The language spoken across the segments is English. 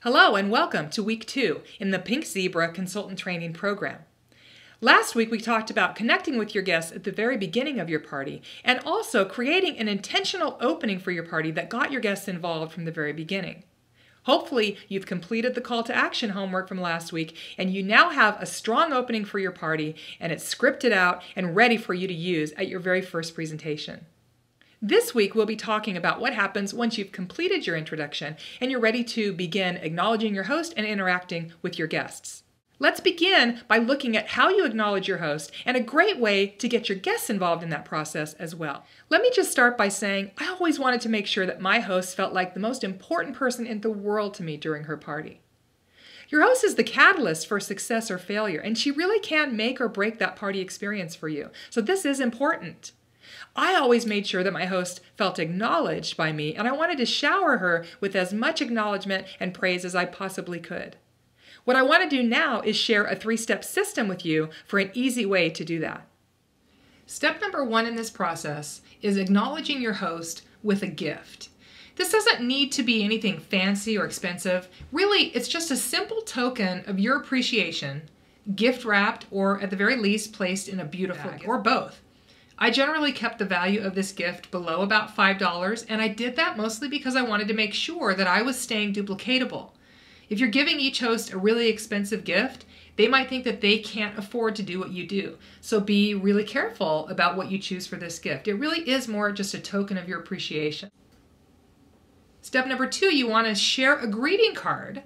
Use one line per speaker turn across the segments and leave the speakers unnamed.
Hello and welcome to week 2 in the Pink Zebra Consultant Training Program. Last week we talked about connecting with your guests at the very beginning of your party and also creating an intentional opening for your party that got your guests involved from the very beginning. Hopefully you've completed the call to action homework from last week and you now have a strong opening for your party and it's scripted out and ready for you to use at your very first presentation. This week, we'll be talking about what happens once you've completed your introduction and you're ready to begin acknowledging your host and interacting with your guests. Let's begin by looking at how you acknowledge your host and a great way to get your guests involved in that process as well. Let me just start by saying I always wanted to make sure that my host felt like the most important person in the world to me during her party. Your host is the catalyst for success or failure, and she really can make or break that party experience for you. So this is important. I always made sure that my host felt acknowledged by me, and I wanted to shower her with as much acknowledgement and praise as I possibly could. What I want to do now is share a 3-step system with you for an easy way to do that. Step number 1 in this process is acknowledging your host with a gift. This doesn't need to be anything fancy or expensive. Really, it's just a simple token of your appreciation, gift wrapped or at the very least placed in a beautiful bag, or both. I generally kept the value of this gift below about $5, and I did that mostly because I wanted to make sure that I was staying duplicatable. If you're giving each host a really expensive gift, they might think that they can't afford to do what you do. So be really careful about what you choose for this gift. It really is more just a token of your appreciation. Step number 2, you want to share a greeting card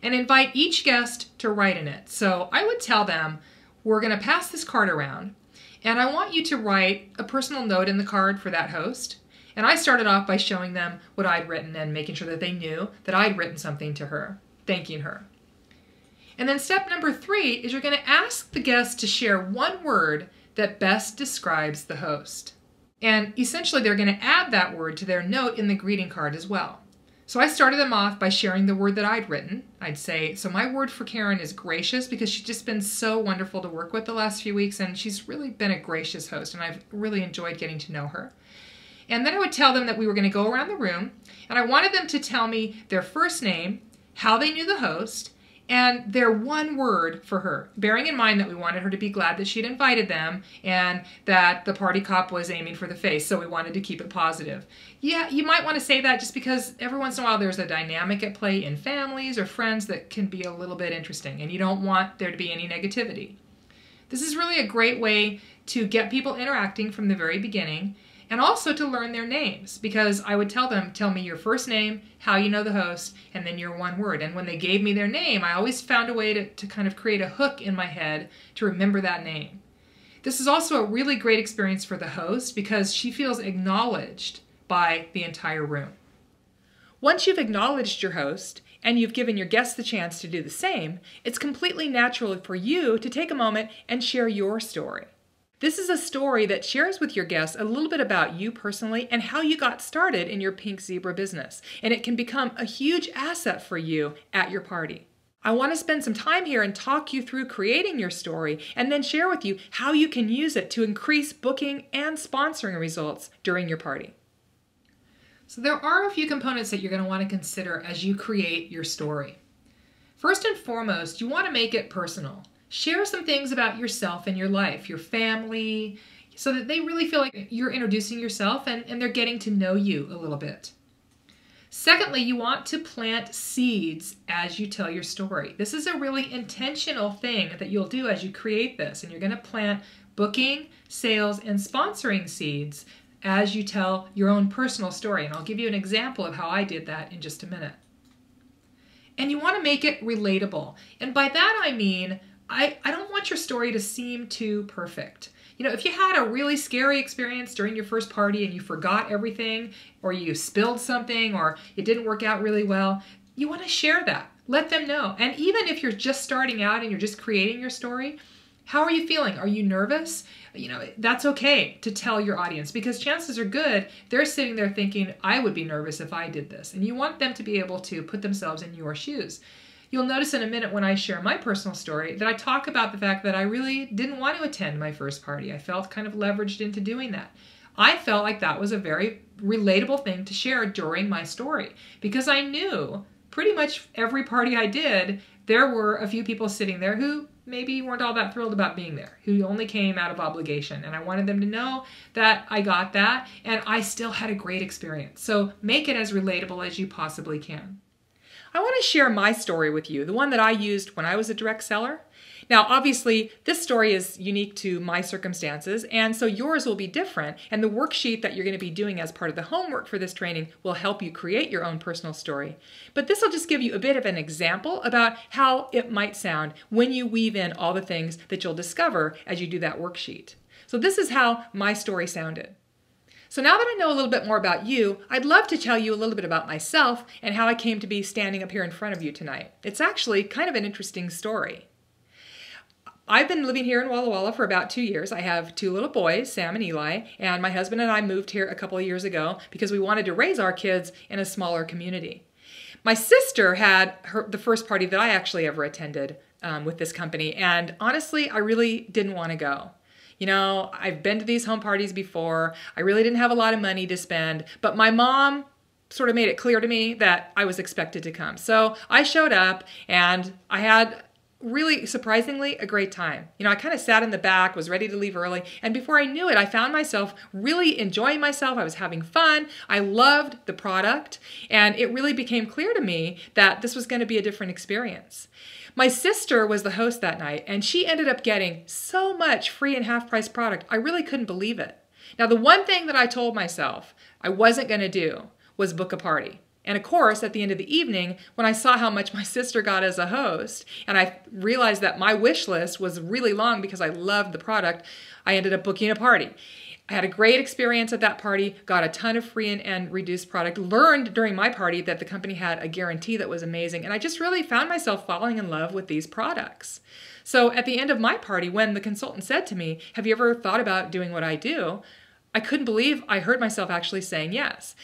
and invite each guest to write in it. So I would tell them, we're going to pass this card around, and I want you to write a personal note in the card for that host. And I started off by showing them what I'd written and making sure that they knew that I'd written something to her, thanking her. And then step number 3 is you're going to ask the guest to share one word that best describes the host. And essentially they're going to add that word to their note in the greeting card as well. So I started them off by sharing the word that I'd written. I'd say, so my word for Karen is gracious, because she's just been so wonderful to work with the last few weeks, and she's really been a gracious host, and I've really enjoyed getting to know her. And then I would tell them that we were going to go around the room, and I wanted them to tell me their first name, how they knew the host, and their one word for her, bearing in mind that we wanted her to be glad that she'd invited them and that the party cop was aiming for the face, so we wanted to keep it positive. Yeah, you might want to say that just because every once in a while there's a dynamic at play in families or friends that can be a little bit interesting, and you don't want there to be any negativity. This is really a great way to get people interacting from the very beginning, and also to learn their names, because I would tell them, tell me your first name, how you know the host, and then your one word. And when they gave me their name, I always found a way to kind of create a hook in my head to remember that name. This is also a really great experience for the host because she feels acknowledged by the entire room. Once you've acknowledged your host and you've given your guests the chance to do the same, it's completely natural for you to take a moment and share your story. This is a story that shares with your guests a little bit about you personally and how you got started in your Pink Zebra business, and it can become a huge asset for you at your party. I want to spend some time here and talk you through creating your story and then share with you how you can use it to increase booking and sponsoring results during your party. So there are a few components that you're going to want to consider as you create your story. First and foremost, you want to make it personal. Share some things about yourself and your life, your family, so that they really feel like you're introducing yourself and they're getting to know you a little bit. Secondly, you want to plant seeds as you tell your story. This is a really intentional thing that you'll do as you create this, and you're going to plant booking, sales, and sponsoring seeds as you tell your own personal story. And I'll give you an example of how I did that in just a minute. And you want to make it relatable. And by that I mean, I don't want your story to seem too perfect. You know, if you had a really scary experience during your first party and you forgot everything, or you spilled something, or it didn't work out really well, you want to share that. Let them know. And even if you're just starting out and you're just creating your story, how are you feeling? Are you nervous? You know, that's okay to tell your audience, because chances are good they're sitting there thinking, I would be nervous if I did this. And you want them to be able to put themselves in your shoes. You'll notice in a minute when I share my personal story that I talk about the fact that I really didn't want to attend my first party. I felt kind of leveraged into doing that. I felt like that was a very relatable thing to share during my story because I knew pretty much every party I did, there were a few people sitting there who maybe weren't all that thrilled about being there, who only came out of obligation. And I wanted them to know that I got that and I still had a great experience. So make it as relatable as you possibly can. I want to share my story with you, the one that I used when I was a direct seller. Now, obviously, this story is unique to my circumstances, and so yours will be different, and the worksheet that you're going to be doing as part of the homework for this training will help you create your own personal story. But this will just give you a bit of an example about how it might sound when you weave in all the things that you'll discover as you do that worksheet. So this is how my story sounded. So now that I know a little bit more about you, I'd love to tell you a little bit about myself and how I came to be standing up here in front of you tonight. It's actually kind of an interesting story. I've been living here in Walla Walla for about 2 years. I have 2 little boys, Sam and Eli, and my husband and I moved here a couple of years ago because we wanted to raise our kids in a smaller community. My sister had the first party that I actually ever attended with this company, and honestly, I really didn't want to go. You know, I've been to these home parties before. I really didn't have a lot of money to spend, but my mom sort of made it clear to me that I was expected to come. So I showed up and I had really surprisingly a great time. You know, I kind of sat in the back, was ready to leave early, and before I knew it, I found myself really enjoying myself. I was having fun. I loved the product, and it really became clear to me that this was going to be a different experience. My sister was the host that night, and she ended up getting so much free and half-price product. I really couldn't believe it. Now, the one thing that I told myself I wasn't going to do was book a party. And of course, at the end of the evening, when I saw how much my sister got as a host, and I realized that my wish list was really long because I loved the product, I ended up booking a party. I had a great experience at that party, got a ton of free and reduced product, learned during my party that the company had a guarantee that was amazing, and I just really found myself falling in love with these products. So at the end of my party, when the consultant said to me, "Have you ever thought about doing what I do?" I couldn't believe I heard myself actually saying yes.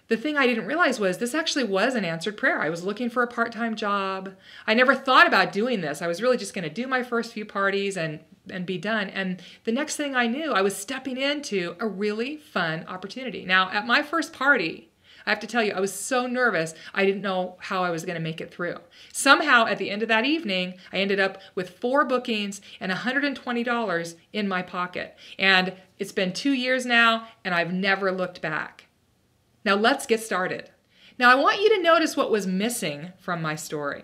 The thing I didn't realize was this actually was an answered prayer. I was looking for a part-time job. I never thought about doing this. I was really just going to do my first few parties and be done. And the next thing I knew, I was stepping into a really fun opportunity. Now, at my first party, I have to tell you, I was so nervous, I didn't know how I was going to make it through. Somehow, at the end of that evening, I ended up with 4 bookings and $120 in my pocket. And it's been 2 years now, and I've never looked back. Now let's get started. Now I want you to notice what was missing from my story.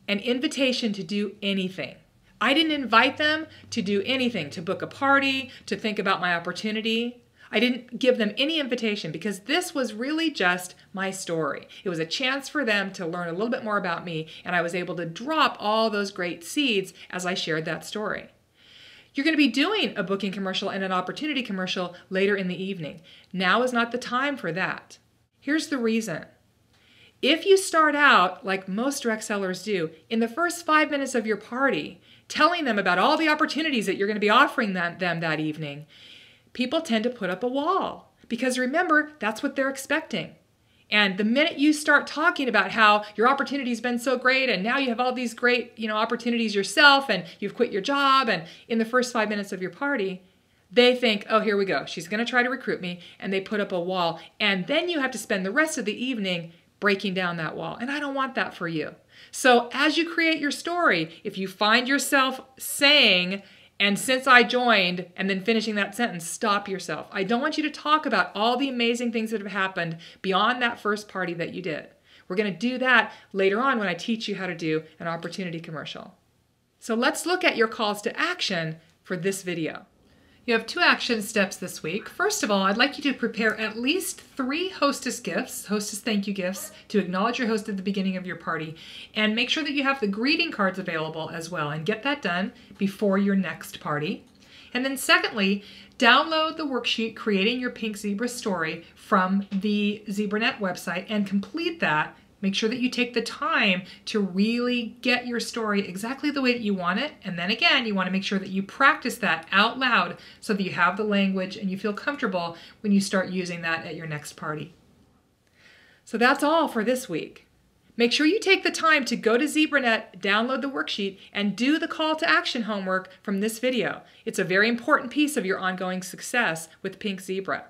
An invitation to do anything. I didn't invite them to do anything, to book a party, to think about my opportunity. I didn't give them any invitation because this was really just my story. It was a chance for them to learn a little bit more about me, and I was able to drop all those great seeds as I shared that story. You're going to be doing a booking commercial and an opportunity commercial later in the evening. Now is not the time for that. Here's the reason. If you start out, like most direct sellers do, in the first 5 minutes of your party, telling them about all the opportunities that you're going to be offering them that evening, people tend to put up a wall. Because remember, that's what they're expecting. And the minute you start talking about how your opportunity's been so great and now you have all these great, opportunities yourself and you've quit your job and in the first 5 minutes of your party, they think, oh, here we go. She's going to try to recruit me, and they put up a wall. And then you have to spend the rest of the evening breaking down that wall. And I don't want that for you. So as you create your story, if you find yourself saying, "And since I joined," and then finishing that sentence, stop yourself. I don't want you to talk about all the amazing things that have happened beyond that first party that you did. We're going to do that later on when I teach you how to do an opportunity commercial. So let's look at your calls to action for this video. You have 2 action steps this week. First of all, I'd like you to prepare at least 3 hostess gifts, hostess thank you gifts, to acknowledge your host at the beginning of your party. And make sure that you have the greeting cards available as well, and get that done before your next party. And then secondly, download the worksheet Creating Your Pink Zebra Story from the ZebraNet website and complete that. Make sure that you take the time to really get your story exactly the way that you want it. And then again, you want to make sure that you practice that out loud so that you have the language and you feel comfortable when you start using that at your next party. So that's all for this week. Make sure you take the time to go to ZebraNet, download the worksheet, and do the call to action homework from this video. It's a very important piece of your ongoing success with Pink Zebra.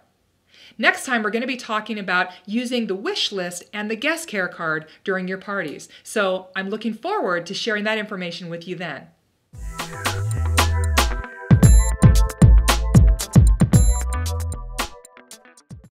Next time, we're going to be talking about using the wish list and the guest care card during your parties. So I'm looking forward to sharing that information with you then.